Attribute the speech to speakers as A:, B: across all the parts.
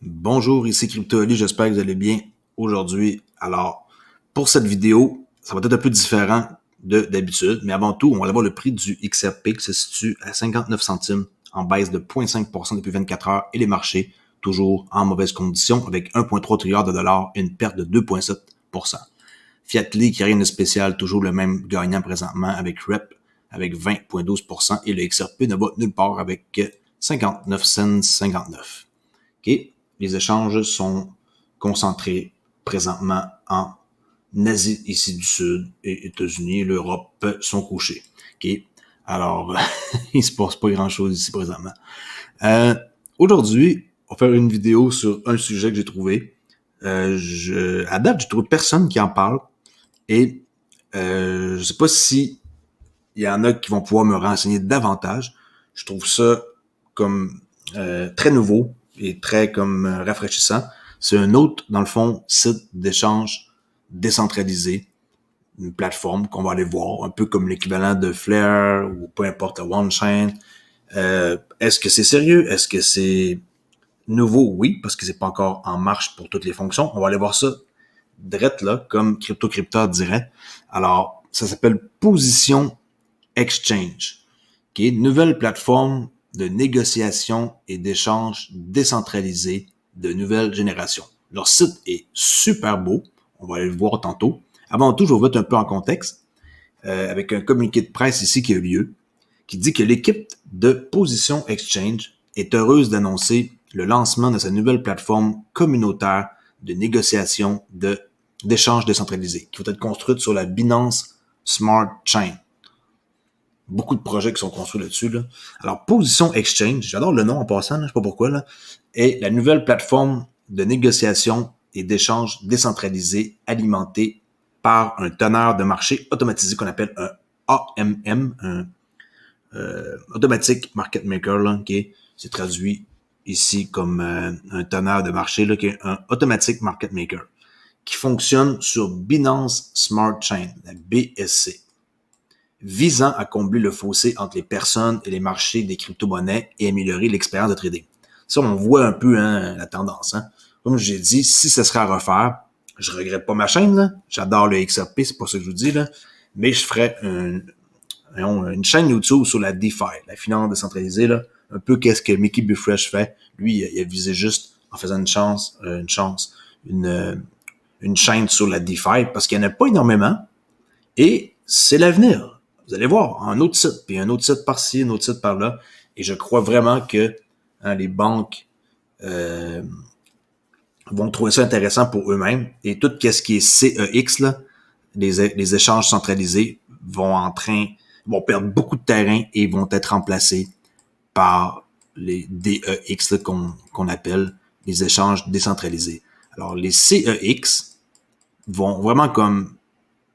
A: Bonjour, ici CryptoAli, j'espère que vous allez bien aujourd'hui. Alors, pour cette vidéo, ça va être un peu différent d'habitude, mais avant tout, on va aller voir le prix du XRP qui se situe à 59 centimes en baisse de 0,5% depuis 24 heures et les marchés toujours en mauvaise condition avec 1,3 trilliard de dollars et une perte de 2,7%. Fiatly qui a rien de spécial, toujours le même gagnant présentement avec REP avec 20,12% et le XRP ne va nulle part avec 59 cents 59. OK? Les échanges sont concentrés présentement en Asie ici du Sud et États-Unis, l'Europe sont couchés. OK? Alors, il se passe pas grand-chose ici présentement. Aujourd'hui, on va faire une vidéo sur un sujet que j'ai trouvé. À date, j'ai trouvé personne qui en parle et je sais pas si il y en a qui vont pouvoir me renseigner davantage. Je trouve ça comme très nouveau et très comme rafraîchissant. C'est un autre, dans le fond, site d'échange décentralisé, une plateforme qu'on va aller voir, un peu comme l'équivalent de Flare ou peu importe, OneChain. Est-ce que c'est sérieux? Est-ce que c'est nouveau? Oui, parce que c'est pas encore en marche pour toutes les fonctions. On va aller voir ça direct là, comme CryptoCrypta dirait. Alors, ça s'appelle Position Exchange, qui est une nouvelle plateforme de négociation et d'échange décentralisé de nouvelle génération. Leur site est super beau, on va aller le voir tantôt. Avant tout, je vais vous mettre un peu en contexte avec un communiqué de presse ici qui a eu lieu, qui dit que l'équipe de Position Exchange est heureuse d'annoncer le lancement de sa nouvelle plateforme communautaire de négociation d'échange décentralisé, qui va être construite sur la Binance Smart Chain. Beaucoup de projets qui sont construits là-dessus. Là. Alors, Position Exchange, j'adore le nom en passant, là, je sais pas pourquoi, là, est la nouvelle plateforme de négociation et d'échange décentralisé alimentée par un teneur de marché automatisé qu'on appelle un AMM, un Automatic Market Maker, là, c'est traduit ici comme un teneur de marché, là, qui est un Automatic Market Maker, qui fonctionne sur Binance Smart Chain, la BSC, visant à combler le fossé entre les personnes et les marchés des crypto-monnaies et améliorer l'expérience de trading. Ça, on voit un peu la tendance. Hein. Comme j'ai dit, si ce serait à refaire, je regrette pas ma chaîne, là. J'adore le XRP, c'est pas ça que je vous dis, là. Mais je ferais une chaîne YouTube sur la DeFi, la finance décentralisée, là. Un peu qu'est-ce que Mickey Bufresh fait. Lui, il a visé juste en faisant une chaîne sur la DeFi parce qu'il n'y en a pas énormément. Et c'est l'avenir. Vous allez voir, un autre site, puis un autre site par-ci, un autre site par-là. Et je crois vraiment que les banques vont trouver ça intéressant pour eux-mêmes. Et tout ce qui est CEX, là, les échanges centralisés, vont perdre beaucoup de terrain et vont être remplacés par les DEX là, qu'on appelle les échanges décentralisés. Alors, les CEX vont vraiment comme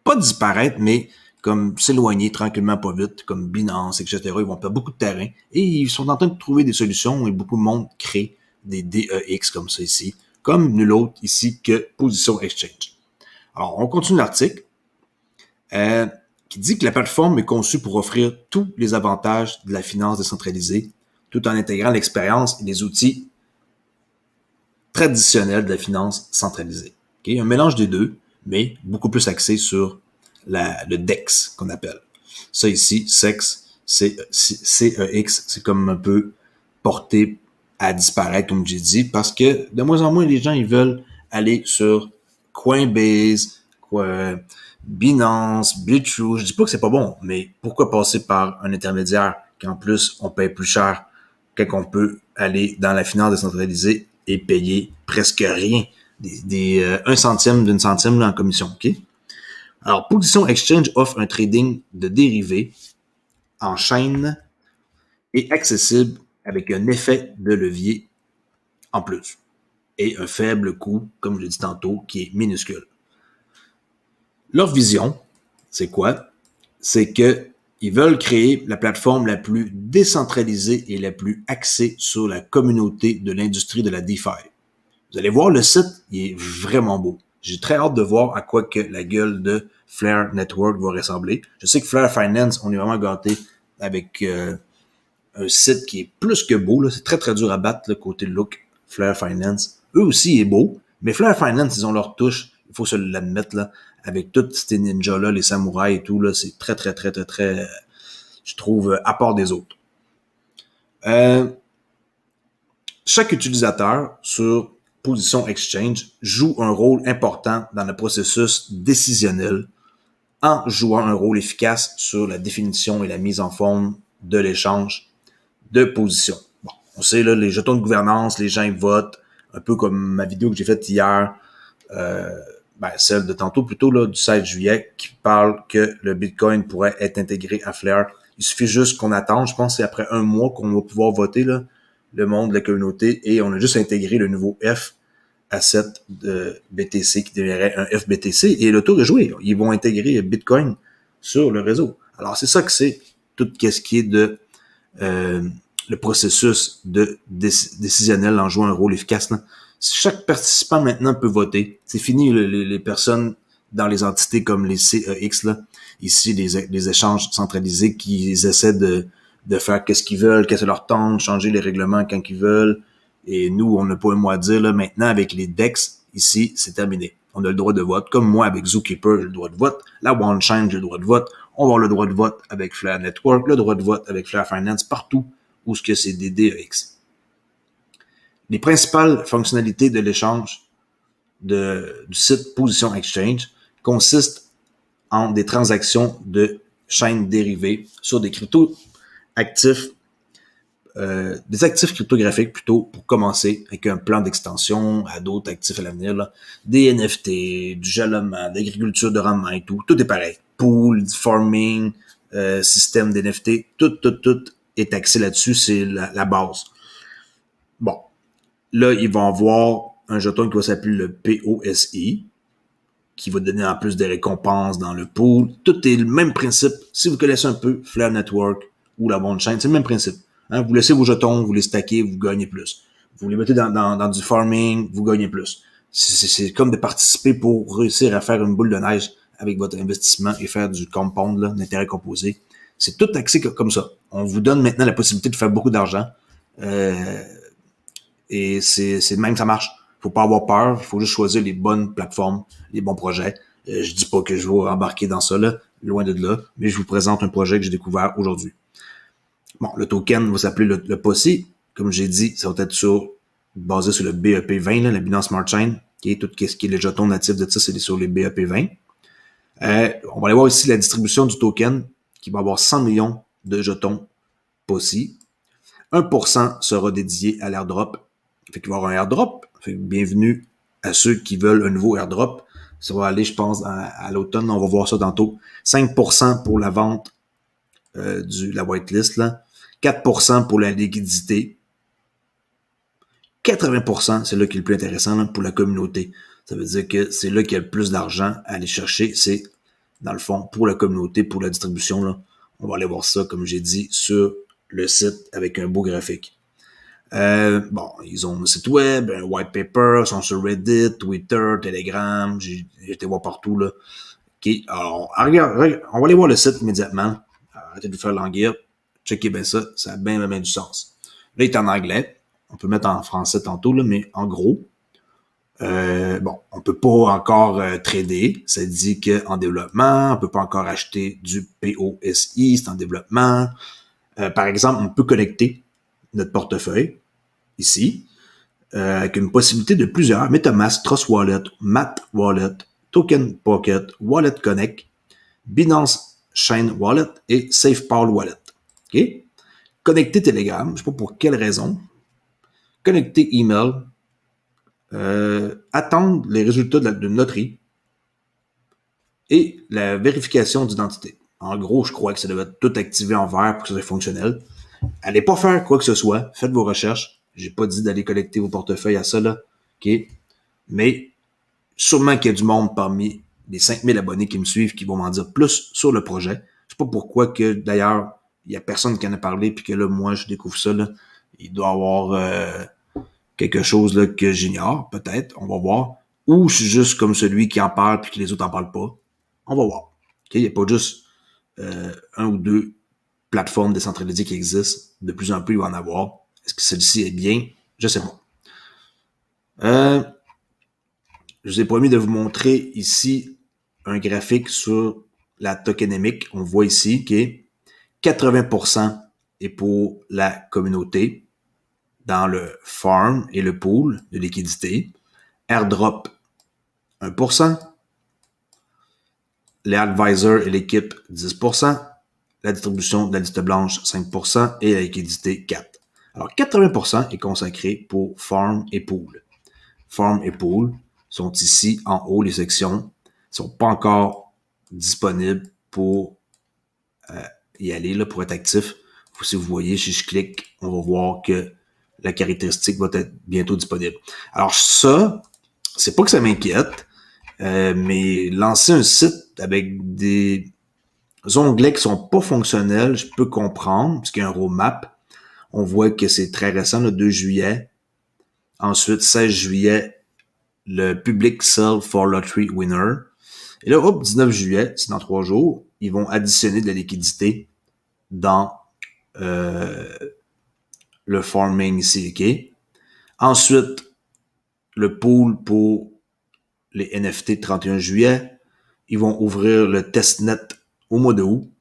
A: pas disparaître, mais comme s'éloigner tranquillement pas vite, comme Binance, etc. Ils vont perdre beaucoup de terrain et ils sont en train de trouver des solutions et beaucoup de monde crée des DEX comme ça ici, comme nul autre ici que Position Exchange. Alors, on continue l'article qui dit que la plateforme est conçue pour offrir tous les avantages de la finance décentralisée tout en intégrant l'expérience et les outils traditionnels de la finance centralisée. Okay? Un mélange des deux, mais beaucoup plus axé sur le DEX qu'on appelle. Ça ici, CEX, c'est comme un peu porté à disparaître, comme j'ai dit, parce que de moins en moins, les gens, ils veulent aller sur Coinbase, Binance, BitTrue. Je dis pas que c'est pas bon, mais pourquoi passer par un intermédiaire qu'en plus, on paye plus cher quand on peut aller dans la finance décentralisée et payer presque rien, un centime d'une centime là, en commission, OK? Alors, Position Exchange offre un trading de dérivés en chaîne et accessible avec un effet de levier en plus et un faible coût, comme je l'ai dit tantôt, qui est minuscule. Leur vision, c'est quoi? C'est que ils veulent créer la plateforme la plus décentralisée et la plus axée sur la communauté de l'industrie de la DeFi. Vous allez voir le site, il est vraiment beau. J'ai très hâte de voir à quoi que la gueule de Flare Network va ressembler. Je sais que Flare Finance, on est vraiment gâté avec un site qui est plus que beau. Là. C'est très, très dur à battre le côté look. Flare Finance. Eux aussi est beau, mais Flare Finance, ils ont leur touche, il faut se l'admettre, là, avec tous ces ninjas-là, les samouraïs et tout, là, c'est très, très, très, très, très, je trouve, à part des autres. Chaque utilisateur sur Position Exchange joue un rôle important dans le processus décisionnel en jouant un rôle efficace sur la définition et la mise en forme de l'échange de position. Bon, on sait, là, les jetons de gouvernance, les gens votent, un peu comme ma vidéo que j'ai faite hier, celle de tantôt plutôt, là, du 16 juillet, qui parle que le Bitcoin pourrait être intégré à Flare. Il suffit juste qu'on attende, je pense que c'est après un mois qu'on va pouvoir voter, là, le monde, la communauté, et on a juste intégré le nouveau F à 7 de BTC qui deviendrait un FBTC, et le tour est joué. Ils vont intégrer Bitcoin sur le réseau. Alors, c'est ça que c'est tout ce qui est de le processus de décisionnel en jouant un rôle efficace. Là. Chaque participant maintenant peut voter. C'est fini les personnes dans les entités comme les CEX, là, ici les échanges centralisés qui essaient de faire qu'est-ce qu'ils veulent, qu'est-ce que leur tente, changer les règlements quand ils veulent. Et nous, on n'a pas un mot à dire. Là. Maintenant, avec les DEX, ici, c'est terminé. On a le droit de vote. Comme moi, avec Zookeeper, j'ai le droit de vote. La OneChain, j'ai le droit de vote. On va avoir le droit de vote avec Flare Network, le droit de vote avec Flare Finance, partout où ce que c'est des DEX. Les principales fonctionnalités de l'échange du site Position Exchange consistent en des transactions de chaînes dérivées sur des crypto-actifs, des actifs cryptographiques plutôt pour commencer avec un plan d'extension à d'autres actifs à l'avenir, là, des NFT, du jalonnement, d'agriculture de rendement et tout, tout est pareil. Pool, farming, système d'NFT, tout est axé là-dessus, c'est la base. Bon, là, ils vont avoir un jeton qui va s'appeler le POSI, qui va donner en plus des récompenses dans le pool. Tout est le même principe. Si vous connaissez un peu Flare Network ou la OneChain, c'est le même principe. Hein, vous laissez vos jetons, vous les stackez, vous gagnez plus. Vous les mettez dans du farming, vous gagnez plus. C'est comme de participer pour réussir à faire une boule de neige avec votre investissement et faire du compound, là, d'intérêt composé. C'est tout axé comme ça. On vous donne maintenant la possibilité de faire beaucoup d'argent. Et c'est même ça marche. Faut pas avoir peur. Il faut juste choisir les bonnes plateformes, les bons projets. Je dis pas que je vais embarquer dans ça, là, loin de là, mais je vous présente un projet que j'ai découvert aujourd'hui. Bon, le token va s'appeler le POSI. Comme j'ai dit, ça va être basé sur le BEP20, là, la Binance Smart Chain, qui est tout ce qui est les jetons natifs de ça, c'est sur les BEP20. On va aller voir ici la distribution du token, qui va avoir 100 millions de jetons POSI. 1% sera dédié à l'airdrop. Fait qu'il va y avoir un airdrop. Fait que bienvenue à ceux qui veulent un nouveau airdrop. Ça va aller, je pense, à l'automne. On va voir ça tantôt. 5% pour la vente la whitelist, là. 4% pour la liquidité. 80%, c'est là qui est le plus intéressant là, pour la communauté. Ça veut dire que c'est là qu'il y a le plus d'argent à aller chercher. C'est, dans le fond, pour la communauté, pour la distribution. Là. On va aller voir ça, comme j'ai dit, sur le site avec un beau graphique. Bon, ils ont un site web, un white paper, ils sont sur Reddit, Twitter, Telegram, j'ai été voir partout, là. OK, alors, regarde, on va aller voir le site immédiatement. Arrêtez de vous faire languir. Checkez bien ça, ça a bien du sens. Là, il est en anglais. On peut mettre en français tantôt, là, mais en gros, on peut pas encore trader. Ça dit qu'en développement, on peut pas encore acheter du POSI, c'est en développement. Par exemple, on peut connecter notre portefeuille, ici, avec une possibilité de plusieurs, MetaMask, Trust Wallet, Matt Wallet, Token Pocket, Wallet Connect, Binance Chain Wallet et SafePal Wallet. OK? Connecter Telegram, je sais pas pour quelle raison. Connecter email, attendre les résultats de noterie et la vérification d'identité. En gros, je crois que ça devait être tout activé en vert pour que ça soit fonctionnel. Allez pas faire quoi que ce soit. Faites vos recherches. J'ai pas dit d'aller collecter vos portefeuilles à ça, là. OK? Mais, sûrement qu'il y a du monde parmi les 5000 abonnés qui me suivent qui vont m'en dire plus sur le projet. Je sais pas pourquoi que, d'ailleurs, il y a personne qui en a parlé puis que là, moi, je découvre ça, là. Il doit y avoir quelque chose, là, que j'ignore, peut-être. On va voir. Ou je suis juste comme celui qui en parle puis que les autres en parlent pas. On va voir. OK? Il n'y a pas juste un ou deux plateformes décentralisées qui existent. De plus en plus, il va en avoir. Est-ce que celle-ci est bien? Je sais pas. Je vous ai promis de vous montrer ici un graphique sur la tokenomique. On voit ici que 80% est pour la communauté dans le farm et le pool de liquidité. Airdrop 1%. Les advisors et l'équipe 10%. La distribution de la liste blanche 5% et la liquidité 4%. Alors 80% est consacré pour farm et pool. Farm et pool sont ici en haut, les sections ne sont pas encore disponibles pour y aller, là, pour être actif. Si vous voyez, si je clique, on va voir que la caractéristique va être bientôt disponible. Alors ça, c'est pas que ça m'inquiète, mais lancer un site avec des onglets qui sont pas fonctionnels, je peux comprendre, parce qu'il y a un roadmap. On voit que c'est très récent, le 2 juillet. Ensuite, 16 juillet, le Public Sale for Lottery Winner. Et là, hop, 19 juillet, c'est dans 3 jours, ils vont additionner de la liquidité dans le farming ici, OK? Ensuite, le pool pour les NFT de 31 juillet. Ils vont ouvrir le testnet au mois d'août.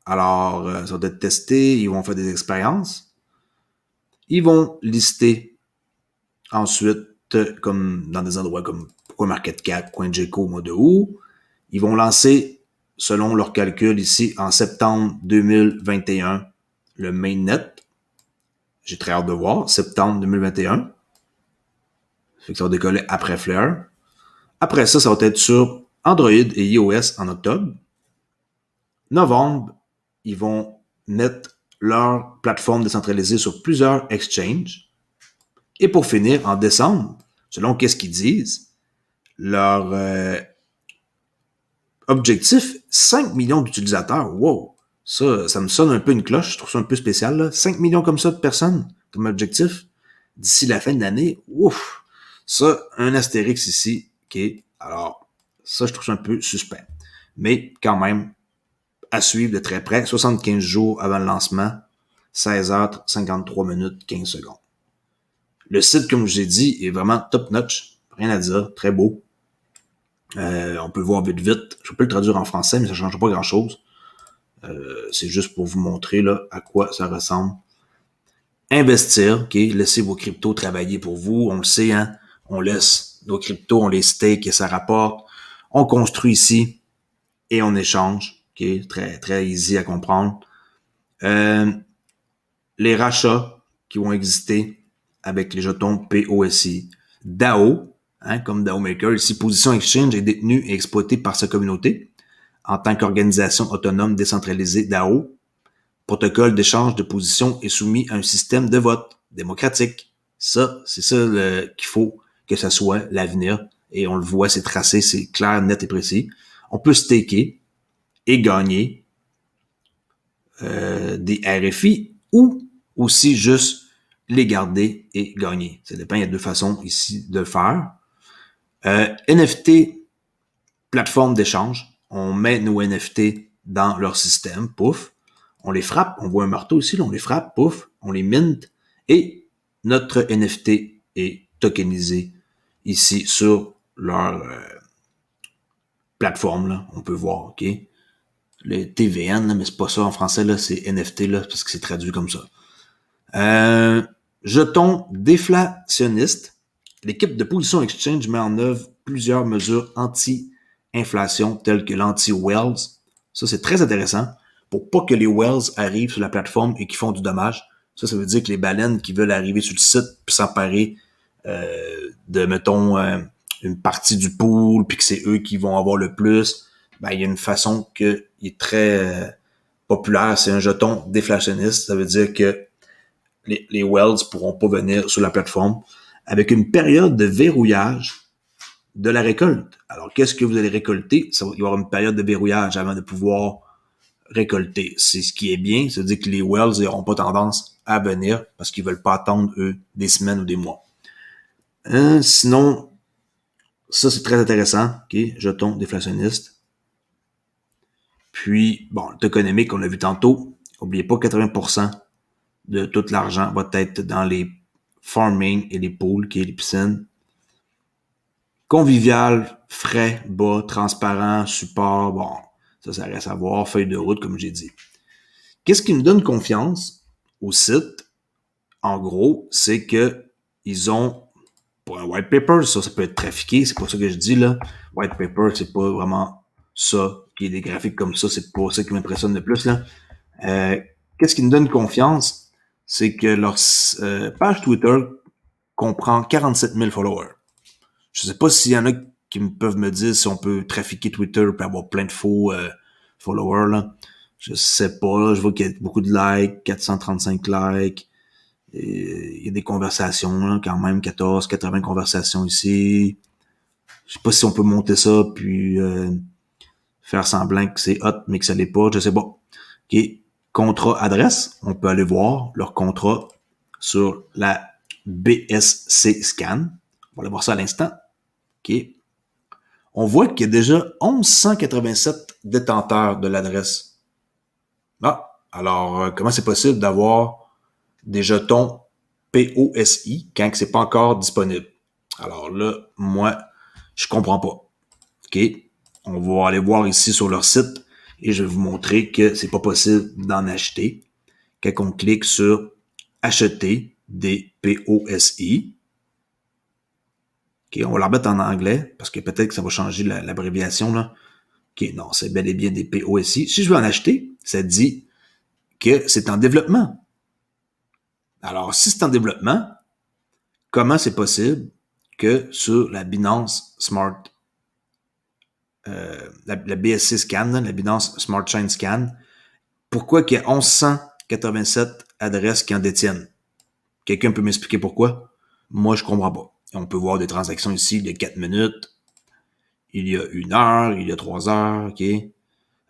A: Alors, ça va être testé, ils vont faire des expériences. Ils vont lister ensuite, comme dans des endroits comme CoinMarketCap, CoinGecko au mois d'août. Ils vont lancer, selon leurs calculs ici, en septembre 2021, le mainnet. J'ai très hâte de voir. Septembre 2021. Fait que ça va décoller après Flare. Après ça, ça va être sur Android et iOS en octobre. Novembre, ils vont mettre leur plateforme décentralisée sur plusieurs exchanges. Et pour finir, en décembre, selon qu'est-ce qu'ils disent, leur objectif, 5 millions d'utilisateurs. Wow! Ça me sonne un peu une cloche. Je trouve ça un peu spécial, là. 5 millions comme ça de personnes, comme objectif, d'ici la fin de l'année. Ouf! Ça, un astérix ici, OK. Alors, ça, je trouve ça un peu suspect. Mais quand même, à suivre de très près, 75 jours avant le lancement, 16h53 minutes 15 secondes. Le site, comme je vous ai dit, est vraiment top-notch. Rien à dire. Très beau. On peut le voir vite. Je peux le traduire en français, mais ça ne change pas grand-chose. C'est juste pour vous montrer là, à quoi ça ressemble. Investir, OK? Laissez vos cryptos travailler pour vous. On le sait, hein? On laisse nos cryptos, on les stake et ça rapporte. On construit ici et on échange. OK? Très, très easy à comprendre. Les rachats qui vont exister avec les jetons POSI. DAO, hein, comme DAO Maker, ici, Position Exchange est détenue et exploitée par sa communauté en tant qu'organisation autonome décentralisée DAO. Protocole d'échange de positions est soumis à un système de vote démocratique. Ça, c'est ça qu'il faut que ça soit l'avenir. Et on le voit, c'est tracé, c'est clair, net et précis. On peut staker et gagner des RFI ou aussi juste les garder et gagner. Ça dépend, il y a deux façons ici de le faire. NFT, plateforme d'échange. On met nos NFT dans leur système, pouf. On les frappe, on voit un marteau ici, là, on les frappe, pouf, on les mint, et notre NFT est tokenisé ici sur leur plateforme, là, on peut voir, OK? Le TVN, là, mais c'est pas ça en français, là, c'est NFT, là, parce que c'est traduit comme ça. Jetons déflationniste. L'équipe de Position Exchange met en œuvre plusieurs mesures anti-inflation telles que l'anti-Wells. Ça, c'est très intéressant pour pas que les Wells arrivent sur la plateforme et qu'ils font du dommage. Ça veut dire que les baleines qui veulent arriver sur le site puis s'emparer de, mettons, une partie du pool puis que c'est eux qui vont avoir le plus, ben, il y a une façon qui est très populaire. C'est un jeton déflationniste. Ça veut dire que les Wells pourront pas venir sur la plateforme avec une période de verrouillage de la récolte. Alors, qu'est-ce que vous allez récolter? Il va y avoir une période de verrouillage avant de pouvoir récolter. C'est ce qui est bien, c'est-à-dire que les Wells n'auront pas tendance à venir parce qu'ils veulent pas attendre, eux, des semaines ou des mois. Sinon, ça, c'est très intéressant. OK, jeton déflationniste. Puis, bon, le tokenomique, on l'a vu tantôt. N'oubliez pas, 80% de tout l'argent va être dans les farming et les pools, qui est les piscines. Convivial, frais, bas, transparent, support, bon, ça reste à voir, feuille de route, comme j'ai dit. Qu'est-ce qui me donne confiance au site? En gros, c'est que ils ont, pour un white paper, ça peut être trafiqué, c'est pas ça que je dis, là. White paper, c'est pas vraiment ça, qui est des graphiques comme ça, c'est pas ça qui m'impressionne le plus, là. Qu'est-ce qui me donne confiance? C'est que leur page Twitter comprend 47 000 followers. Je sais pas s'il y en a qui peuvent me dire si on peut trafiquer Twitter et avoir plein de faux followers, là. Je sais pas, là. Je vois qu'il y a beaucoup de likes, 435 likes. Il y a des conversations, là, quand même, 80 conversations ici. Je sais pas si on peut monter ça, puis faire semblant que c'est hot, mais que ça l'est pas. Je sais pas. OK. Contrat adresse, on peut aller voir leur contrat sur la BSC Scan. On va aller voir ça à l'instant. OK. On voit qu'il y a déjà 1187 détenteurs de l'adresse. Ah, alors, comment c'est possible d'avoir des jetons POSI quand c'est pas encore disponible? Alors là, moi, je comprends pas. OK? On va aller voir ici sur leur site et je vais vous montrer que c'est pas possible d'en acheter. Quand on clique sur acheter des POSI, OK, on va la remettre en anglais parce que peut-être que ça va changer l'abréviation, là. OK, non, c'est bel et bien des POSI. Si je veux en acheter, ça dit que c'est en développement. Alors, si c'est en développement, comment c'est possible que sur la Binance Smart, la BSC Scan, la Binance Smart Chain Scan, pourquoi qu'il y a 1187 adresses qui en détiennent? Quelqu'un peut m'expliquer pourquoi? Moi, je comprends pas. On peut voir des transactions ici, il y a 4 minutes, il y a 1 heure, il y a 3 heures, OK?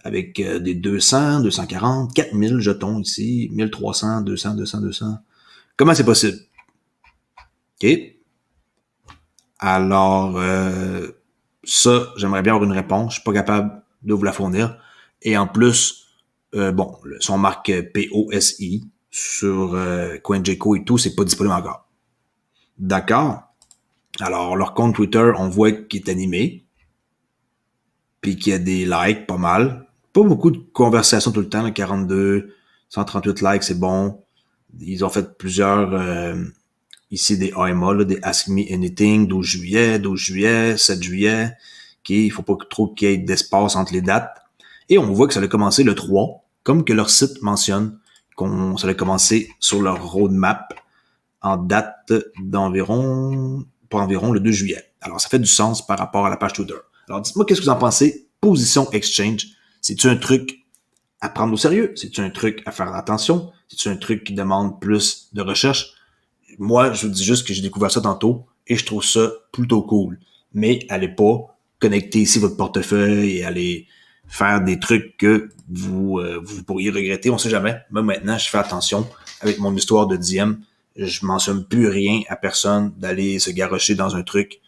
A: Avec des 200, 240, 4000 jetons ici, 1300, 200, 200, 200. Comment c'est possible? OK? Alors, ça, j'aimerais bien avoir une réponse. Je suis pas capable de vous la fournir. Et en plus, bon, son marque POSI sur CoinGecko et tout, c'est pas disponible encore. D'accord. Alors, leur compte Twitter, on voit qu'il est animé. Puis qu'il y a des likes, pas mal. Pas beaucoup de conversations tout le temps, là, 42, 138 likes, c'est bon. Ils ont fait plusieurs, ici des AMA, là, des Ask Me Anything, 12 juillet, 7 juillet. OK, il faut pas trop qu'il y ait d'espace entre les dates. Et on voit que ça a commencé le 3, comme que leur site mentionne ça a commencé sur leur roadmap en date d'environ, pas environ, le 2 juillet. Alors, ça fait du sens par rapport à la page Twitter. Alors, dites-moi, qu'est-ce que vous en pensez? Position Exchange, c'est-tu un truc à prendre au sérieux? C'est-tu un truc à faire attention? C'est-tu un truc qui demande plus de recherche? Moi, je vous dis juste que j'ai découvert ça tantôt et je trouve ça plutôt cool. Mais allez pas connecter ici votre portefeuille et aller faire des trucs que vous pourriez regretter. On sait jamais. Même maintenant, je fais attention avec mon histoire de DM. Je mentionne plus rien à personne d'aller se garrocher dans un truc.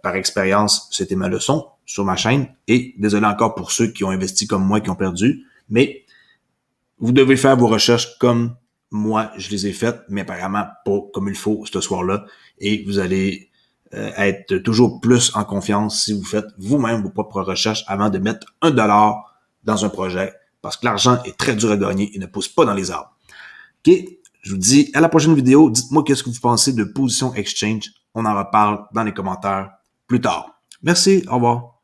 A: Par expérience, c'était ma leçon sur ma chaîne. Et désolé encore pour ceux qui ont investi comme moi, qui ont perdu. Mais vous devez faire vos recherches comme moi, je les ai faites, mais apparemment pas comme il faut ce soir-là. Et vous allez être toujours plus en confiance si vous faites vous-même vos propres recherches avant de mettre $1 dans un projet. Parce que l'argent est très dur à gagner et ne pousse pas dans les arbres. OK? Je vous dis à la prochaine vidéo. Dites-moi qu'est-ce que vous pensez de Position Exchange. On en reparle dans les commentaires plus tard. Merci. Au revoir.